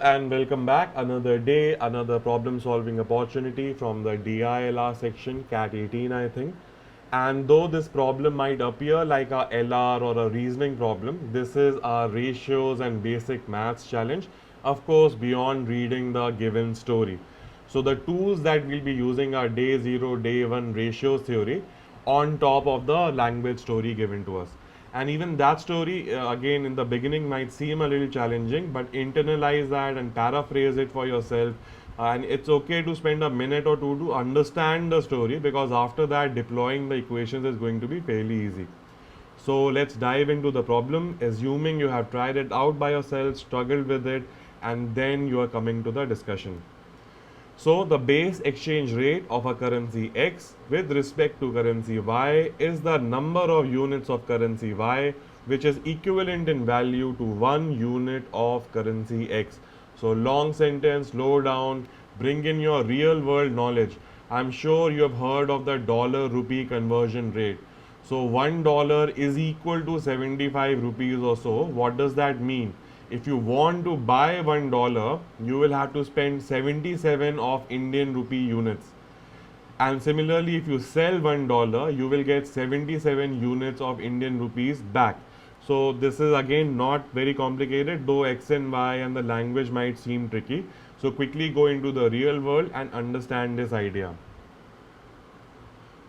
and welcome back. Another day, another problem solving opportunity from the DILR section, CAT 18, I think. And though this problem might appear like a LR or a reasoning problem, this is a ratios and basic maths challenge, of course, beyond reading the given story. So, the tools that we'll be using are day 0, day 1 ratios theory on top of the language story given to us. And even that story, again, in the beginning might seem a little challenging, but internalize that and paraphrase it for yourself. And it's okay to spend a minute or two to understand the story, because after that, deploying the equations is going to be fairly easy. So let's dive into the problem, assuming you have tried it out by yourself, struggled with it, and then you are coming to the discussion. So the base exchange rate of a currency X with respect to currency Y is the number of units of currency Y which is equivalent in value to 1 unit of currency X. So long sentence, slow down, bring in your real world knowledge. I'm sure you have heard of the dollar rupee conversion rate. So $1 is equal to 75 rupees or so. What does that mean? If you want to buy $1, you will have to spend 77 of Indian rupee units. And similarly, if you sell $1, you will get 77 units of Indian rupees back. So this is again not very complicated, though X and Y and the language might seem tricky. So quickly go into the real world and understand this idea.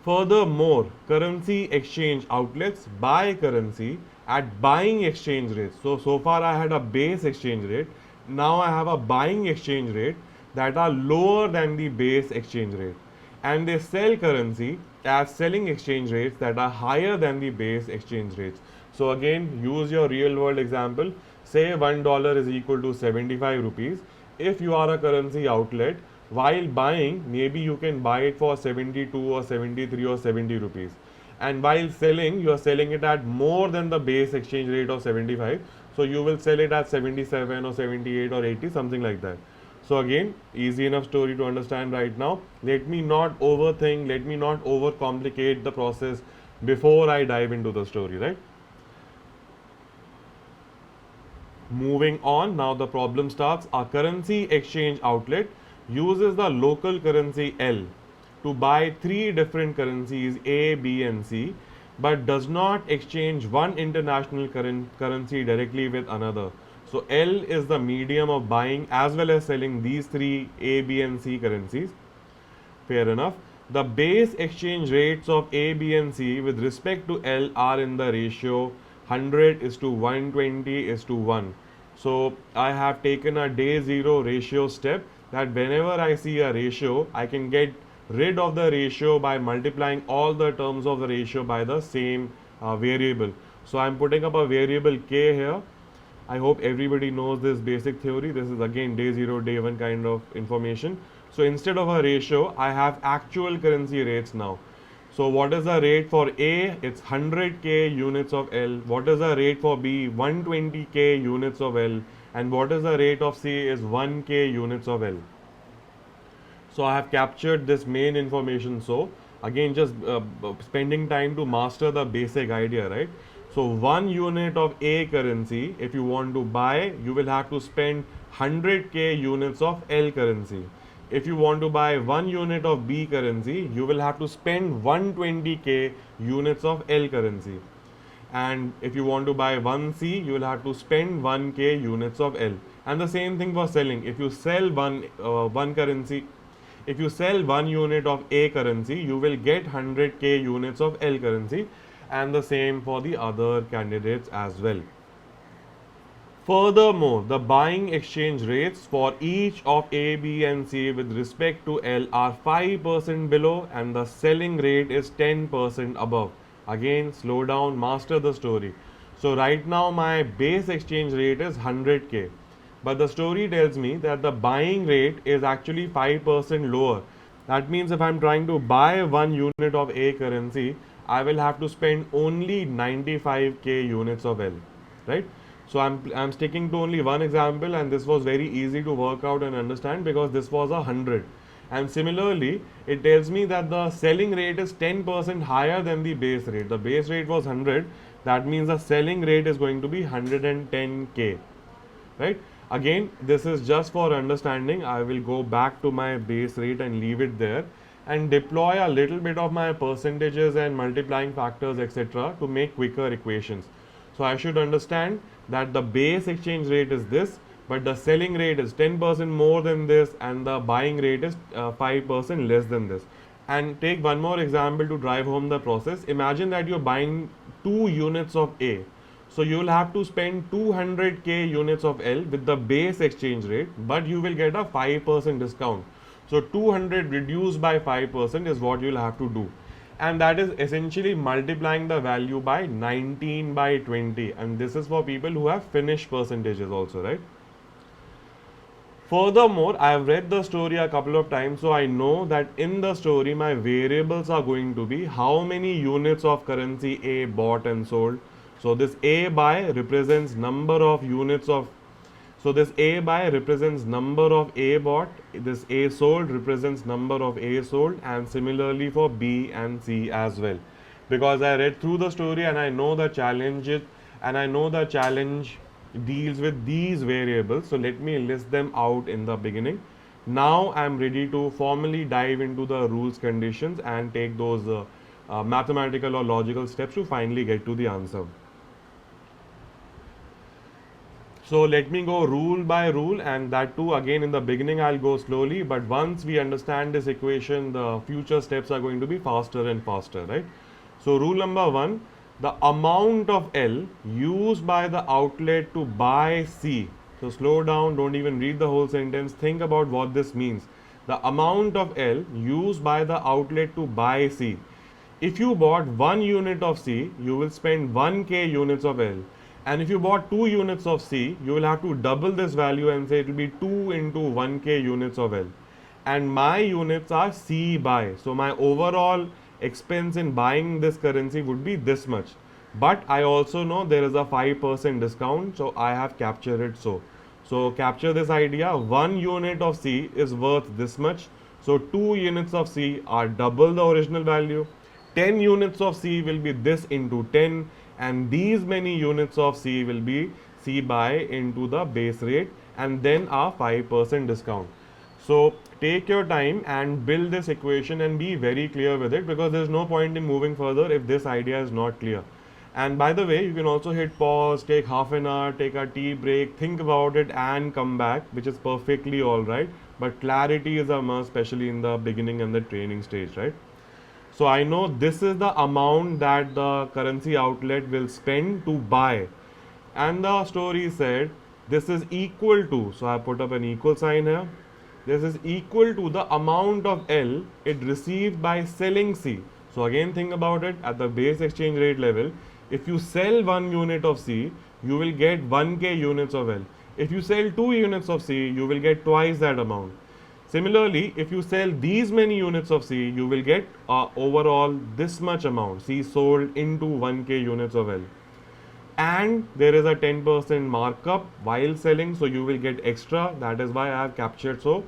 Furthermore, currency exchange outlets buy currency at buying exchange rates. So far I had a base exchange rate. Now I have a buying exchange rate that are lower than the base exchange rate. And they sell currency at selling exchange rates that are higher than the base exchange rates. So again, use your real world example. Say $1 is equal to 75 rupees. If you are a currency outlet, while buying, maybe you can buy it for 72 or 73 or 70 rupees. And while selling, you are selling it at more than the base exchange rate of 75. So you will sell it at 77 or 78 or 80, something like that. So again, easy enough story to understand right now. Let me not overthink, let me not overcomplicate the process before I dive into the story, right? Moving on, now the problem starts. A currency exchange outlet uses the local currency L to buy three different currencies A, B, and C, but does not exchange one international currency directly with another. So L is the medium of buying as well as selling these three A, B, and C currencies. Fair enough. The base exchange rates of A, B, and C with respect to L are in the ratio 100 is to 120 is to 1. So I have taken a day 0 ratio step, that whenever I see a ratio, I can get rid of the ratio by multiplying all the terms of the ratio by the same variable. So I'm putting up a variable k here. I hope everybody knows this basic theory. This is again day 0, day 1 kind of information. So instead of a ratio, I have actual currency rates now. So what is the rate for A? It's 100k units of L. What is the rate for B? 120k units of L. And what is the rate of C? Is 1k units of L. So I have captured this main information. So again, just spending time to master the basic idea, right? So 1 unit of A currency, if you want to buy, you will have to spend 100k units of L currency. If you want to buy 1 unit of B currency, you will have to spend 120k units of L currency. And if you want to buy 1C, you will have to spend 1k units of L. And the same thing for selling. If you sell one currency, if you sell 1 unit of A currency, you will get 100k units of L currency, and the same for the other candidates as well. Furthermore, the buying exchange rates for each of A, B, and C with respect to L are 5% below, and the selling rate is 10% above. Again, slow down, master the story. So, right now, my base exchange rate is 100k, but the story tells me that the buying rate is actually 5% lower. That means if I'm trying to buy 1 unit of A currency, I will have to spend only 95k units of L, right? So I'm sticking to only one example, and this was very easy to work out and understand because this was 100. And similarly, it tells me that the selling rate is 10% higher than the base rate. The base rate was 100. That means the selling rate is going to be 110k, right? Again, this is just for understanding. I will go back to my base rate and leave it there and deploy a little bit of my percentages and multiplying factors, etc., to make quicker equations. So I should understand that the base exchange rate is this, but the selling rate is 10% more than this, and the buying rate is 5% less than this. And take one more example to drive home the process. Imagine that you're buying 2 units of A. So you will have to spend 200k units of L with the base exchange rate, but you will get a 5% discount. So 200 reduced by 5% is what you'll have to do. And that is essentially multiplying the value by 19 by 20. And this is for people who have finished percentages also, right? Furthermore, I have read the story a couple of times, so I know that in the story my variables are going to be how many units of currency A bought and sold. So this A buy represents number of units of, so this A buy represents number of A bought, this A sold represents number of A sold, and similarly for B and C as well. Because I read through the story and I know the challenges, and I know the challenge deals with these variables. So let me list them out in the beginning. Now I am ready to formally dive into the rules, conditions, and take those mathematical or logical steps to finally get to the answer. So let me go rule by rule, and that too again in the beginning I'll go slowly, but once we understand this equation, the future steps are going to be faster and faster, right? So rule number 1, the amount of L used by the outlet to buy C. So slow down, don't even read the whole sentence, think about what this means. The amount of L used by the outlet to buy C. If you bought 1 unit of C, you will spend 1k units of L. And if you bought 2 units of C, you will have to double this value and say it will be 2 into 1k units of L. And my units are C buy. So my overall expense in buying this currency would be this much. But I also know there is a 5% discount, so I have captured it so. So capture this idea, 1 unit of C is worth this much. So 2 units of C are double the original value. 10 units of C will be this into 10, and these many units of C will be C buy into the base rate, and then a 5% discount. So take your time and build this equation and be very clear with it, because there is no point in moving further if this idea is not clear. And by the way, you can also hit pause, take half an hour, take a tea break, think about it and come back, which is perfectly alright. But clarity is a must, especially in the beginning and the training stage, right? So I know this is the amount that the currency outlet will spend to buy. And the story said this is equal to, so I put up an equal sign here. This is equal to the amount of L it received by selling C. So again think about it at the base exchange rate level. If you sell 1 unit of C, you will get 1k units of L. If you sell 2 units of C, you will get twice that amount. Similarly, if you sell these many units of C, you will get overall this much amount, C sold into 1k units of L. And there is a 10% markup while selling, so you will get extra. That is why I have captured so,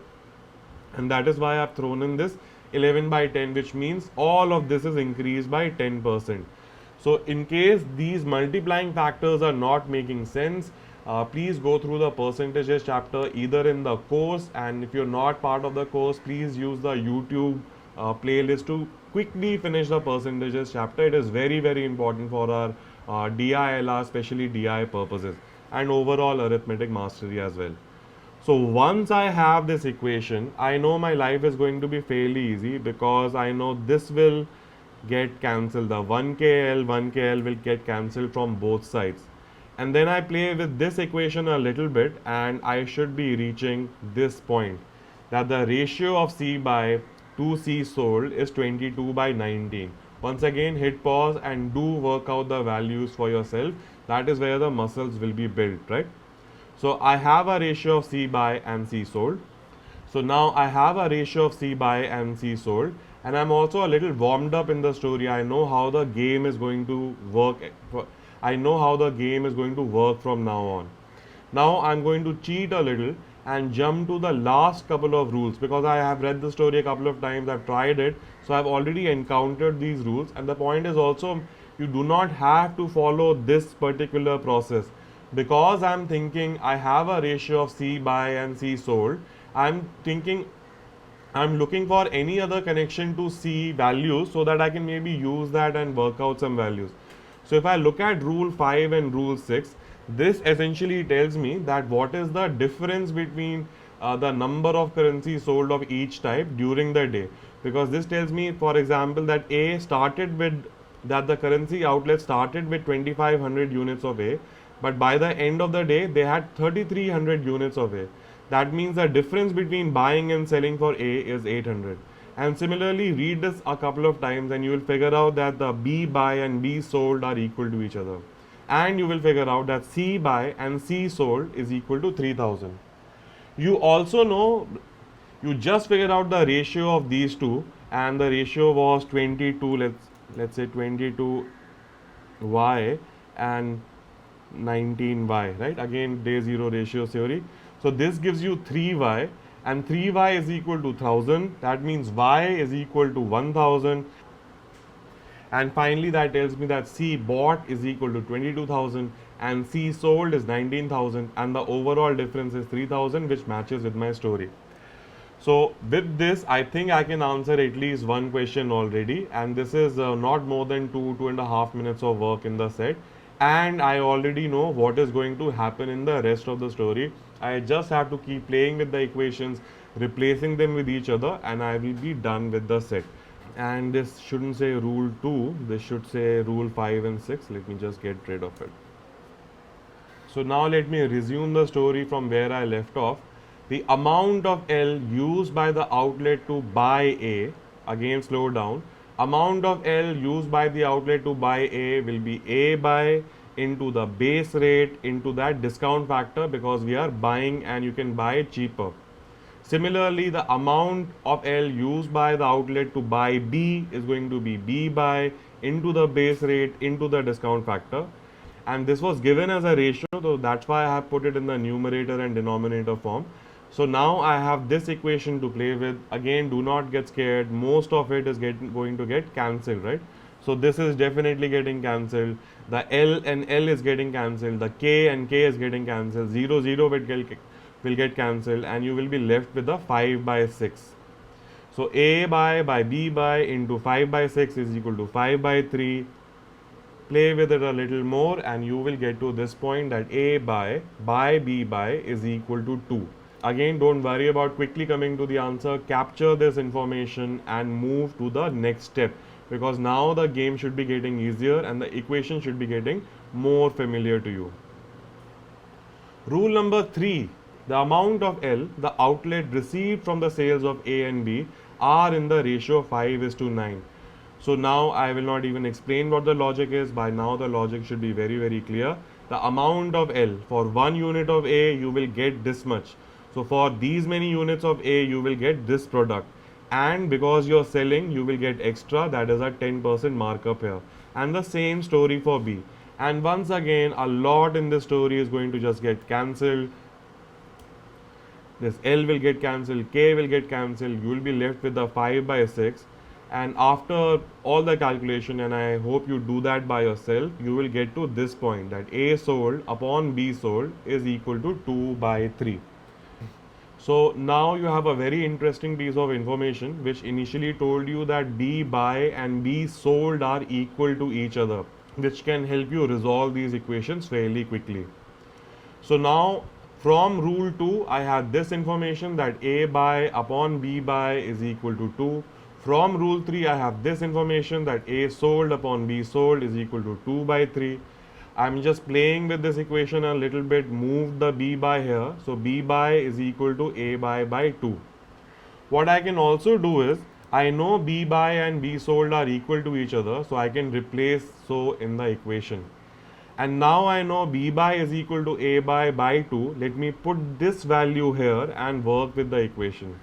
and that is why I have thrown in this 11 by 10, which means all of this is increased by 10%. So in case these multiplying factors are not making sense, please go through the percentages chapter either in the course, and if you're not part of the course, please use the YouTube playlist to quickly finish the percentages chapter. It is very important for our DILR, especially DI purposes, and overall arithmetic mastery as well. So once I have this equation, I know my life is going to be fairly easy, because I know this will get cancelled. The 1kl will get cancelled from both sides. And then I play with this equation a little bit, and I should be reaching this point, that the ratio of C buy to C sold is 22 by 19. Once again, hit pause and do work out the values for yourself. That is where the muscles will be built, right? So I have a ratio of C buy and C sold. So now I have a ratio of C buy and C sold, and I'm also a little warmed up in the story. I know how the game is going to work. I know how the game is going to work from now on. Now I'm going to cheat a little and jump to the last couple of rules, because I have read the story a couple of times, I've tried it, so I've already encountered these rules. And the point is also, you do not have to follow this particular process. because I'm thinking I have a ratio of C buy and C sold, I'm thinking I'm looking for any other connection to C values so that I can maybe use that and work out some values. So if I look at rule 5 and rule 6, this essentially tells me that what is the difference between the number of currencies sold of each type during the day, because this tells me, for example, that A started with that the currency outlet started with 2500 units of A, but by the end of the day they had 3300 units of A. That means the difference between buying and selling for A is 800. And similarly, read this a couple of times and you will figure out that the B buy and B sold are equal to each other. And you will figure out that C buy and C sold is equal to 3000. You also know, you just figure out the ratio of these two, and the ratio was 22, let's say 22y and 19y, right? Again, day zero ratio theory. So this gives you 3y, and 3y is equal to 1000. That means y is equal to 1000. And finally, that tells me that C bought is equal to 22,000 and C sold is 19,000, and the overall difference is 3,000, which matches with my story. So with this, I think I can answer at least one question already, and this is not more than 2.5 minutes of work in the set, and I already know what is going to happen in the rest of the story. I just have to keep playing with the equations, replacing them with each other, and I will be done with the set. And this shouldn't say rule 2, this should say rule 5 and 6. Let me just get rid of it. So now let me resume the story from where I left off. The amount of L used by the outlet to buy A, again slow down, amount of L used by the outlet to buy A will be A buy into the base rate into that discount factor, because we are buying and you can buy it cheaper. Similarly, the amount of L used by the outlet to buy B is going to be B buy into the base rate into the discount factor. And this was given as a ratio, so that's why I have put it in the numerator and denominator form. So now I have this equation to play with. Again, do not get scared. Most of it is going to get cancelled, right? So this is definitely getting cancelled. The L and L is getting cancelled. The K and K is getting cancelled. 0, 0 will get cancelled, and you will be left with the 5 by 6. So A by B by into 5 by 6 is equal to 5 by 3. Play with it a little more and you will get to this point that A by B by is equal to 2. Again, don't worry about quickly coming to the answer. Capture this information and move to the next step, because now the game should be getting easier and the equation should be getting more familiar to you. Rule number 3. The amount of L the outlet received from the sales of A and B are in the ratio 5:9. So now I will not even explain what the logic is. By now the logic should be very clear. The amount of L for 1 unit of A, you will get this much. So for these many units of A, you will get this product. And because you're selling, you will get extra, that is a 10% markup here. And the same story for B. And once again, a lot in this story is going to just get cancelled. This L will get cancelled, K will get cancelled, you will be left with the 5 by 6. And after all the calculation, and I hope you do that by yourself, you will get to this point that A sold upon B sold is equal to 2 by 3. So now you have a very interesting piece of information which initially told you that B buy and B sold are equal to each other, which can help you resolve these equations fairly quickly. So now from rule 2, I had this information that A buy upon B buy is equal to 2. From rule 3, I have this information that A sold upon B sold is equal to 2 by 3. I'm just playing with this equation a little bit, move the B buy here. So B buy is equal to A buy by 2. What I can also do is, I know B buy and B sold are equal to each other, so I can replace so in the equation. And now I know B buy is equal to A buy by 2. Let me put this value here and work with the equation.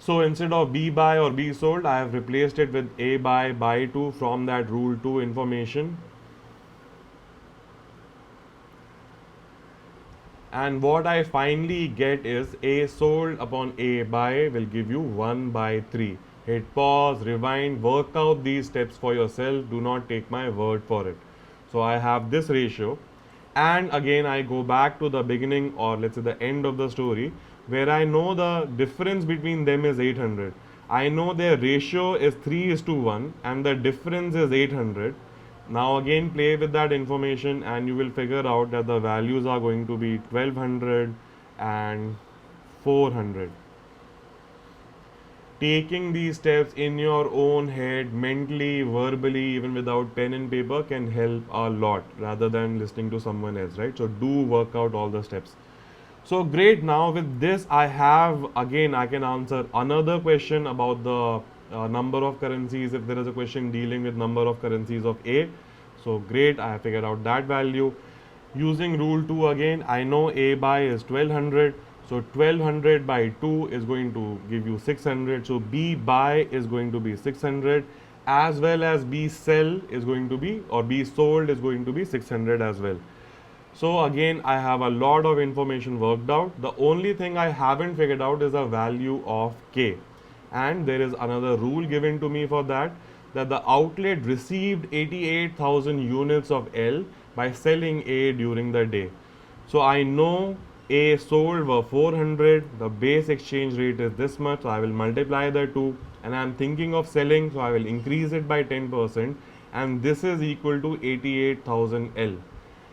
So instead of B buy or B sold, I have replaced it with A buy by 2 from that rule 2 information. And what I finally get is A sold upon A buy will give you 1 by 3. Hit pause, rewind, work out these steps for yourself. Do not take my word for it. So I have this ratio, and again I go back to the beginning, or let's say the end of the story, where I know the difference between them is 800. I know their ratio is 3 is to 1 and the difference is 800. Now again play with that information and you will figure out that the values are going to be 1200 and 400. Taking these steps in your own head, mentally, verbally, even without pen and paper, can help a lot rather than listening to someone else, right? So do work out all the steps. So great. Now with this, I have again I can answer another question about the number of currencies. If there is a question dealing with number of currencies of A, so great. I have figured out that value using rule 2 again. I know A buy is 1200. So 1200 by 2 is going to give you 600. So B buy is going to be 600, as well as B sell is going to be, or B sold is going to be 600 as well. So again, I have a lot of information worked out. The only thing I haven't figured out is the value of K. And there is another rule given to me for that, that the outlet received 88,000 units of L by selling A during the day. So I know A sold were 400, the base exchange rate is this much, so I will multiply the two, and I am thinking of selling, so I will increase it by 10%, and this is equal to 88,000 L.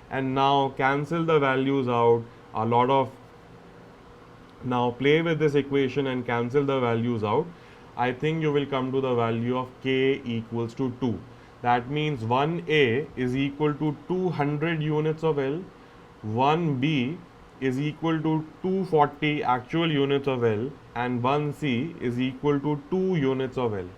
And now cancel the values out. A lot of, now play with this equation and cancel the values out. I think you will come to the value of K equals to 2. That means 1A is equal to 200 units of L, 1B is equal to 240 actual units of L, and 1C is equal to 2 units of L.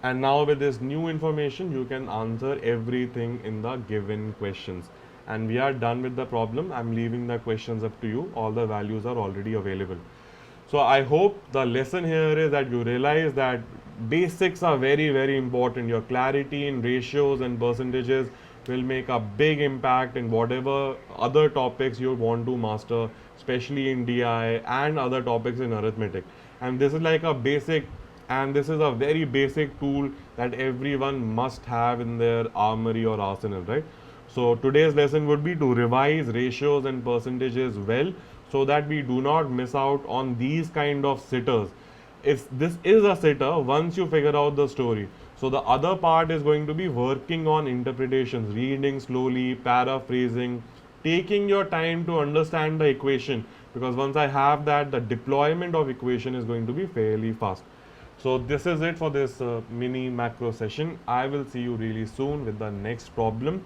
And now with this new information, you can answer everything in the given questions. And we are done with the problem. I'm leaving the questions up to you. All the values are already available. So I hope the lesson here is that you realize that basics are very, very important. Your clarity in ratios and percentages will make a big impact in whatever other topics you want to master, especially in DI and other topics in arithmetic. And this is like a basic, and this is a very basic tool that everyone must have in their armory or arsenal, right? So today's lesson would be to revise ratios and percentages well, so that we do not miss out on these kind of sitters. If this is a sitter, once you figure out the story, so the other part is going to be working on interpretations, reading slowly, paraphrasing, taking your time to understand the equation, because once I have that, the deployment of equation is going to be fairly fast. So this is it for this mini macro session. I will see you really soon with the next problem.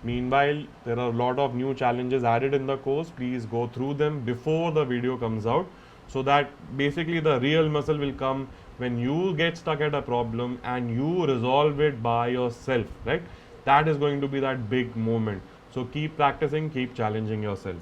Meanwhile, there are a lot of new challenges added in the course. Please go through them before the video comes out, so that basically the real muscle will come when you get stuck at a problem and you resolve it by yourself, right? That is going to be that big moment. So keep practicing, keep challenging yourself.